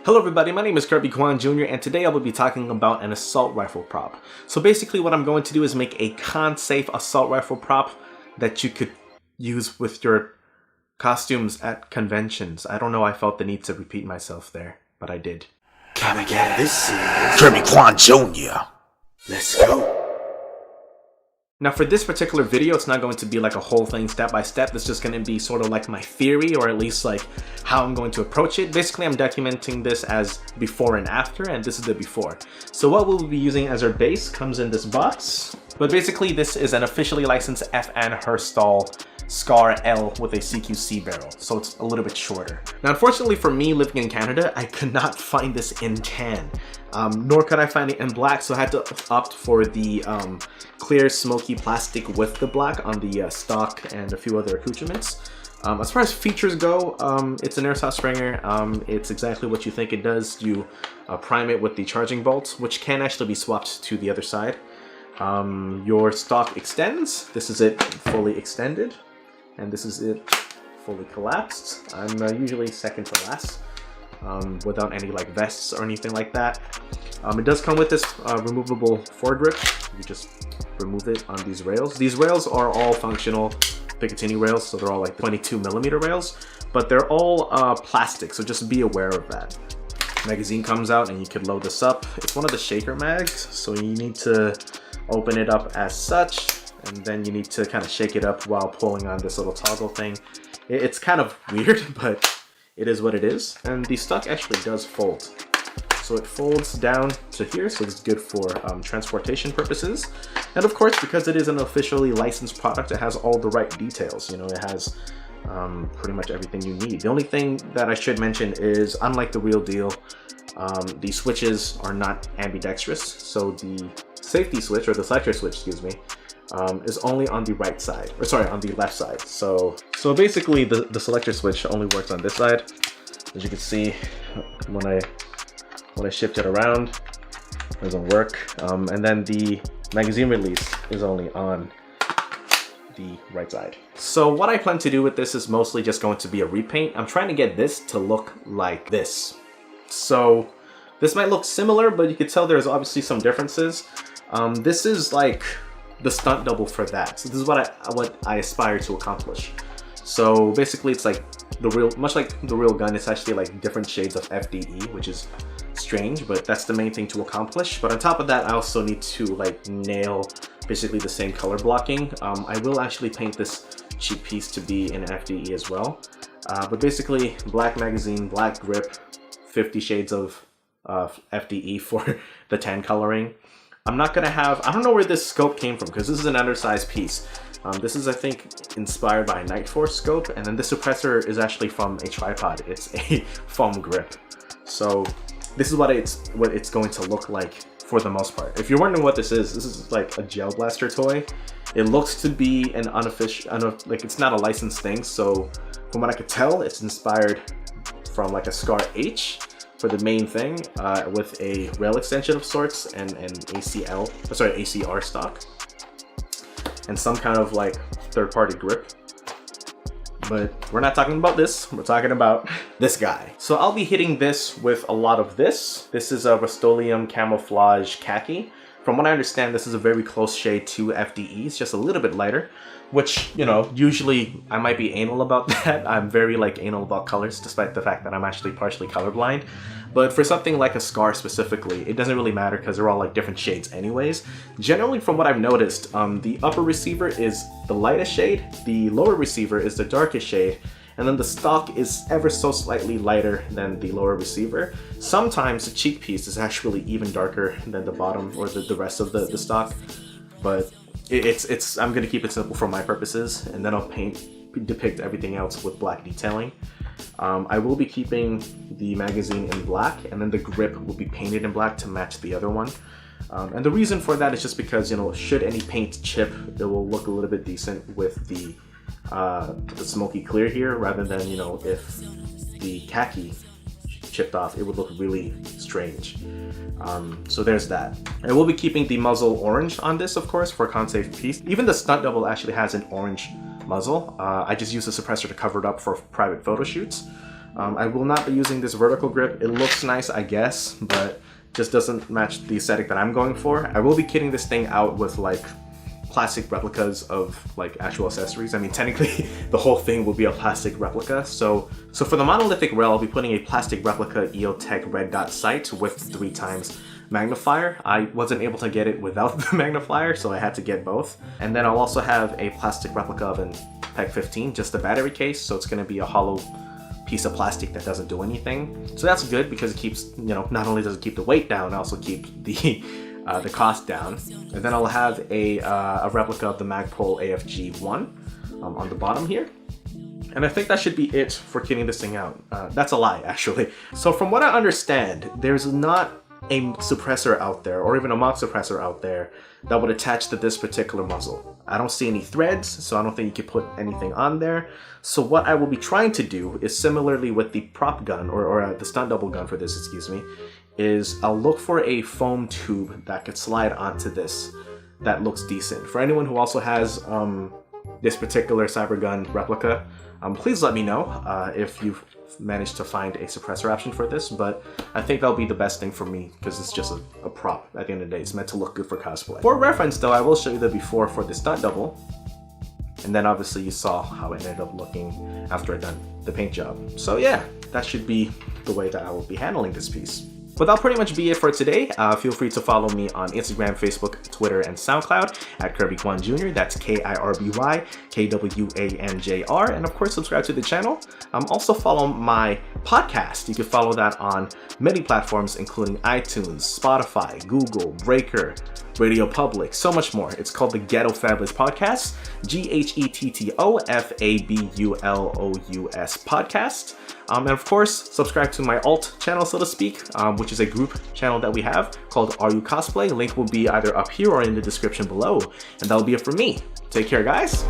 Hello everybody, my name is Kirby Kwan Jr. and today I will be talking about an assault rifle prop. So basically what I'm going to do is make a con-safe assault rifle prop that you could use with your costumes at conventions. I don't know, I felt the need to repeat myself there, but I did. Come and get it. This is Kirby Kwan Jr. Let's go. Now for this particular video, it's not going to be like a whole thing step by step. It's just going to be sort of like my theory, or at least like how I'm going to approach it. Basically, I'm documenting this as before and after, and this is the before. So what we'll be using as our base comes in this box. But basically, this is an officially licensed FN Herstall Scar L with a CQC barrel, so it's a little bit shorter. Now, unfortunately for me, living in Canada, I could not find this in tan, nor could I find it in black, so I had to opt for the clear smoky plastic with the black on the stock and a few other accoutrements. As far as features go, it's an airsoft Springer. It's exactly what you think it does. You prime it with the charging bolt, which can actually be swapped to the other side. Your stock extends. This is it fully extended, and this is it fully collapsed. I'm usually second to last, without any like vests or anything like that. It does come with this removable foregrip. You just remove it on these rails. These rails are all functional Picatinny rails, so they're all like 22mm rails, but they're all plastic, so just be aware of that. Magazine comes out and you can load this up. It's one of the shaker mags, so you need to open it up as such, and then you need to kind of shake it up while pulling on this little toggle thing. It's kind of weird, but it is what it is. And the stock actually does fold. So it folds down to here, so it's good for transportation purposes. And of course, because it is an officially licensed product, it has all the right details. You know, it has pretty much everything you need. The only thing that I should mention is, unlike the real deal, the switches are not ambidextrous. So the safety switch, or the selector switch, excuse me, is only on the right side, or sorry, on the left side. So basically the selector switch only works on this side. As you can see, when I shift it around, it doesn't work. And then the magazine release is only on the right side. So what I plan to do with this is mostly just going to be a repaint. I'm trying to get this to look like this. So this might look similar, but you could tell there's obviously some differences. This is like the stunt double for that. So this is what I aspire to accomplish. So basically it's like much like the real gun, it's actually like different shades of FDE, which is strange, but that's the main thing to accomplish. But on top of that, I also need to like nail basically the same color blocking. I will actually paint this cheek piece to be in FDE as well. But basically, black magazine, black grip, 50 shades of FDE for the tan coloring. I'm not gonna have, I don't know where this scope came from, because this is an undersized piece. This is, I think, inspired by a Night Force scope, and then the suppressor is actually from a tripod. It's a foam grip. So this is what it's going to look like for the most part. If you're wondering what this is like a gel blaster toy. It looks to be an unofficial, like it's not a licensed thing. So from what I could tell, it's inspired from like a Scar H for the main thing, with a rail extension of sorts and an ACR stock, and some kind of like third-party grip. But we're not talking about this, we're talking about this guy. So I'll be hitting this with a lot of this. This is a Rust-Oleum Camouflage Khaki. From what I understand, this is a very close shade to FDEs, just a little bit lighter, which, you know, usually I might be anal about that. I'm very like anal about colors, despite the fact that I'm actually partially colorblind. But for something like a Scar specifically, it doesn't really matter because they're all like different shades anyways. Generally, from what I've noticed, the upper receiver is the lightest shade, the lower receiver is the darkest shade, and then the stock is ever so slightly lighter than the lower receiver. Sometimes the cheek piece is actually even darker than the bottom or the rest of the stock, but I'm gonna keep it simple for my purposes, and then I'll depict everything else with black detailing. I will be keeping the magazine in black, and then the grip will be painted in black to match the other one. And the reason for that is just because, you know, should any paint chip, it will look a little bit decent with the smoky clear here, rather than, you know, if the khaki chipped off, it would look really strange. So there's that. I will be keeping the muzzle orange on this, of course, for a con-safe piece. Even the stunt double actually has an orange muzzle. I just use the suppressor to cover it up for private photo shoots. I will not be using this vertical grip. It looks nice, I guess, but just doesn't match the aesthetic that I'm going for. I will be kitting this thing out with like plastic replicas of like actual accessories. I mean, technically the whole thing will be a plastic replica. So for the monolithic rail, I'll be putting a plastic replica EOTech red dot sight with 3x magnifier. I wasn't able to get it without the magnifier, so I had to get both. And then I'll also have a plastic replica of an PEG 15, just the battery case. So it's gonna be a hollow piece of plastic that doesn't do anything. So that's good because it keeps, you know, not only does it keep the weight down, it also keeps the cost down. And then I'll have a replica of the Magpul AFG1 on the bottom here. And I think that should be it for kitting this thing out. That's a lie, actually. So from what I understand, there's not a suppressor out there, or even a mock suppressor out there, that would attach to this particular muzzle. I don't see any threads, so I don't think you could put anything on there. So what I will be trying to do is similarly with the prop gun, or the stunt double gun for this, excuse me, is I'll look for a foam tube that could slide onto this that looks decent. For anyone who also has this particular Cybergun replica, please let me know if you've managed to find a suppressor option for this, but I think that'll be the best thing for me because it's just a prop at the end of the day. It's meant to look good for cosplay. For reference though, I will show you the before for the stunt double, and then obviously you saw how it ended up looking after I done the paint job. So yeah, that should be the way that I will be handling this piece. But that'll pretty much be it for today. Feel free to follow me on Instagram, Facebook, Twitter, and SoundCloud at Kirby Kwan Jr. That's KIRBY KWANJR. And of course, subscribe to the channel. Also follow my podcast. You can follow that on many platforms, including iTunes, Spotify, Google, Breaker, Radio Public, so much more. It's called the Ghetto Fabulous Podcast, GHETTOFABULOUS Podcast. And of course, subscribe to my alt channel, so to speak, which is a group channel that we have called Are You Cosplay? Link will be either up here or in the description below. And that'll be it for me. Take care, guys.